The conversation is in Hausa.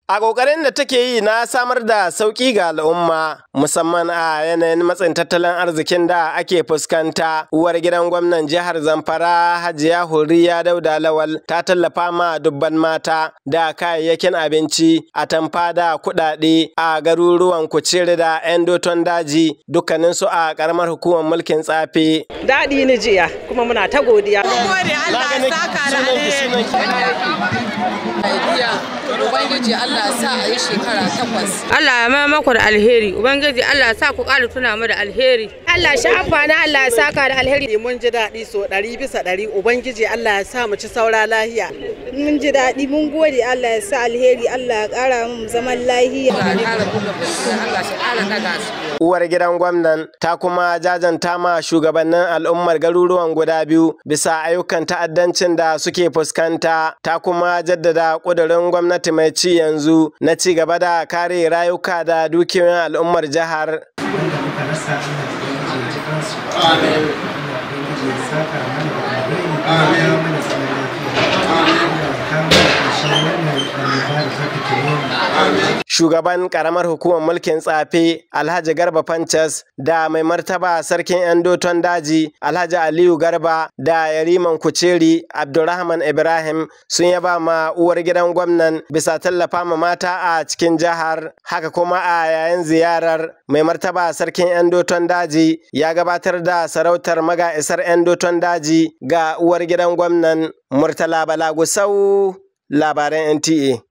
A ƙoƙarin da take yi na samar da sauƙi ga al'umma, musamman a yanayin matsin tattalin arzikin da ake fuskanta, uwar gidan gwamnan jihar Zamfara Hajiya Huriya Dauda Lawal ta tallafa ma dubban mata da kayayyakin abinci, atamfa da kuɗaɗe a garuruwan Kuciri da 'yan Doton Daji, dukkaninsu a ƙaramar hukumar mulkin Tsafe. Daɗi ni jiya kuma muna ta godiya. Ubangiji Allah sa a yi shekara 8. Allah ya mai maku da alheri. Ubangiji Allah sa ku ƙara tuna mu da alheri. Allah shi amfani, Allah ya saka da alheri. Mun ji daɗi so 100%. Ubangiji Allah ya sa mu ci saura lahiya. Mun ji daɗi, mun gode, Allah ya sa alheri, Allah ya ƙara mu zaman lahiya. Uwar gidan gwamnan ta kuma jajanta ma shugabannin al'ummar garuruwan guda biyu bisa ayyukan ta'addancin da suke fuskanta, ta kuma jaddada ƙudurin gwamnati mai ci yanzu na ci gaba da kare rayuka da dukiyoyin al'ummar jihar. Shugaban karamar hukumar mulkin Tsafe Alhaji Garba Fanchas da mai martaba sarkin 'yan Doton Daji Alhaji Aliyu Garba da yariman Kuceri Abdulrahman Ibrahim sun yaba ma uwar gidan gwamnan bisa tallafa ma mata a cikin jihar. Haka kuma a yayin ziyarar mai martaba sarkin 'yan Doton Daji ya gabatar da sarautar maga'isar 'yan Doton Daji ga uwar gidan gwamnan. Murtala Bala Gusau, labaran NTA.